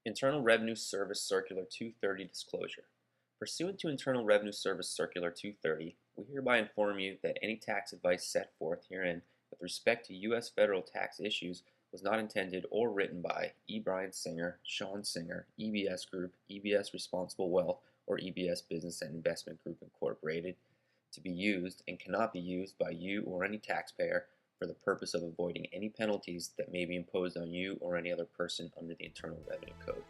Internal Revenue Service Circular 230 Disclosure. Pursuant to Internal Revenue Service Circular 230, we hereby inform you that any tax advice set forth herein with respect to U.S. federal tax issues was not intended or written by E. Brian Singer, Sean Singer, EBS Group, EBS Responsible Wealth, or EBS Business and Investment Group Incorporated to be used and cannot be used by you or any taxpayer for the purpose of avoiding any penalties that may be imposed on you or any other person under the Internal Revenue Code.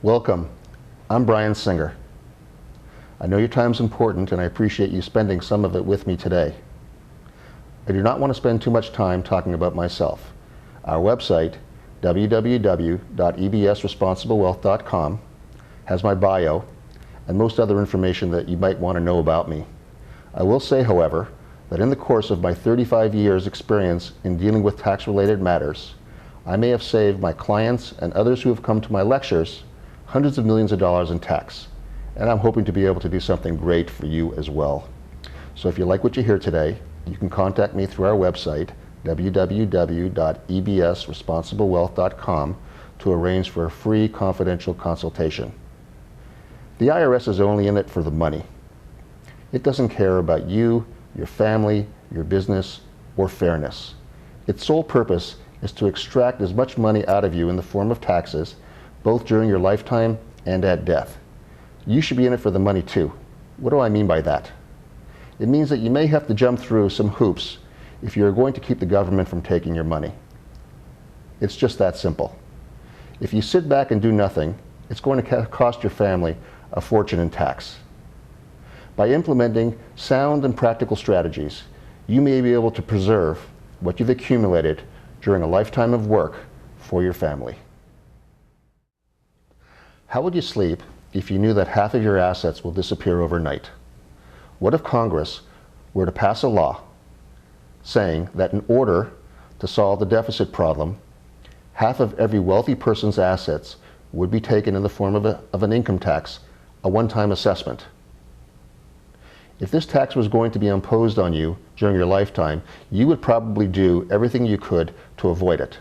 Welcome. I'm Brian Singer. I know your time's important and I appreciate you spending some of it with me today. I do not want to spend too much time talking about myself. Our website, www.ebsresponsiblewealth.com, has my bio and most other information that you might want to know about me. I will say, however, that in the course of my 35 years experience in dealing with tax-related matters, I may have saved my clients and others who have come to my lectures hundreds of millions of dollars in tax, and I'm hoping to be able to do something great for you as well. So if you like what you hear today, you can contact me through our website, www.ebsresponsiblewealth.com, to arrange for a free confidential consultation. The IRS is only in it for the money. It doesn't care about you, your family, your business, or fairness. Its sole purpose is to extract as much money out of you in the form of taxes, both during your lifetime and at death. You should be in it for the money too. What do I mean by that? It means that you may have to jump through some hoops if you're going to keep the government from taking your money. It's just that simple. If you sit back and do nothing, it's going to cost your family a fortune in tax. By implementing sound and practical strategies, you may be able to preserve what you've accumulated during a lifetime of work for your family. How would you sleep if you knew that half of your assets will disappear overnight? What if Congress were to pass a law saying that in order to solve the deficit problem, half of every wealthy person's assets would be taken in the form of an income tax, a one-time assessment? If this tax was going to be imposed on you during your lifetime, you would probably do everything you could to avoid it.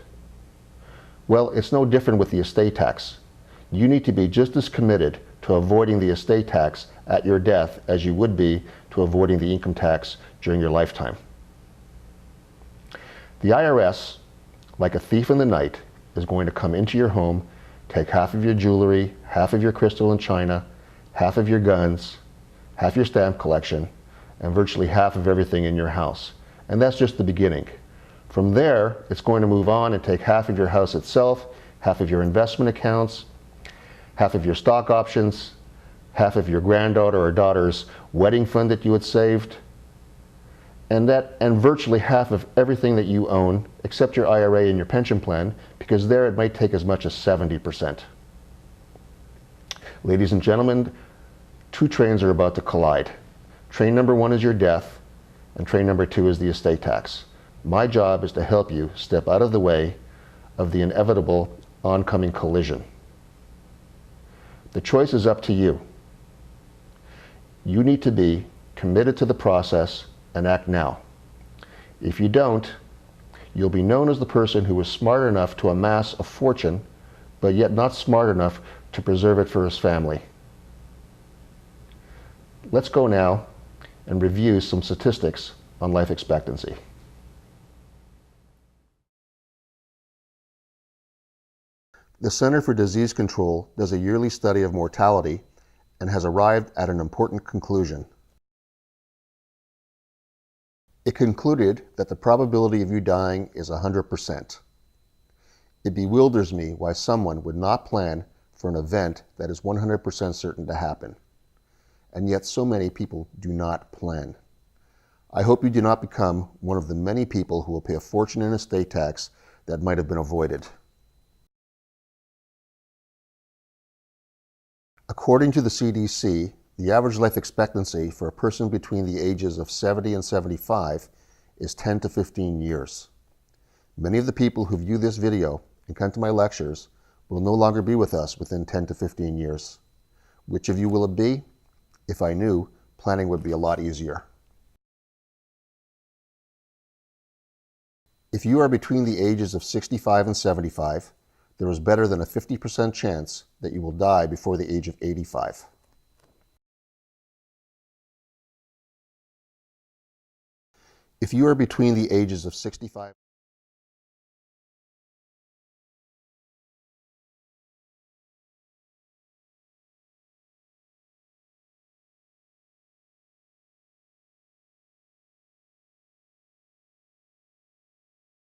Well, it's no different with the estate tax. You need to be just as committed to avoiding the estate tax at your death as you would be to avoiding the income tax during your lifetime. The IRS, like a thief in the night, is going to come into your home, take half of your jewelry, half of your crystal and china, half of your guns, half your stamp collection, and virtually half of everything in your house. And that's just the beginning. From there, it's going to move on and take half of your house itself, half of your investment accounts, half of your stock options, half of your granddaughter or daughter's wedding fund that you had saved, and virtually half of everything that you own, except your IRA and your pension plan, because there it might take as much as 70%. Ladies and gentlemen, two trains are about to collide. Train number one is your death, and train number two is the estate tax. My job is to help you step out of the way of the inevitable oncoming collision. The choice is up to you. You need to be committed to the process and act now. If you don't, you'll be known as the person who was smart enough to amass a fortune, but yet not smart enough to preserve it for his family. Let's go now and review some statistics on life expectancy. The Center for Disease Control does a yearly study of mortality and has arrived at an important conclusion. It concluded that the probability of you dying is 100%. It bewilders me why someone would not plan for an event that is 100% certain to happen, and yet so many people do not plan. I hope you do not become one of the many people who will pay a fortune in estate tax that might have been avoided. According to the CDC, the average life expectancy for a person between the ages of 70 and 75 is 10 to 15 years. Many of the people who view this video and come to my lectures will no longer be with us within 10 to 15 years. Which of you will it be? If I knew, planning would be a lot easier. If you are between the ages of 65 and 75, there is better than a 50% chance that you will die before the age of 85. If you are between the ages of 65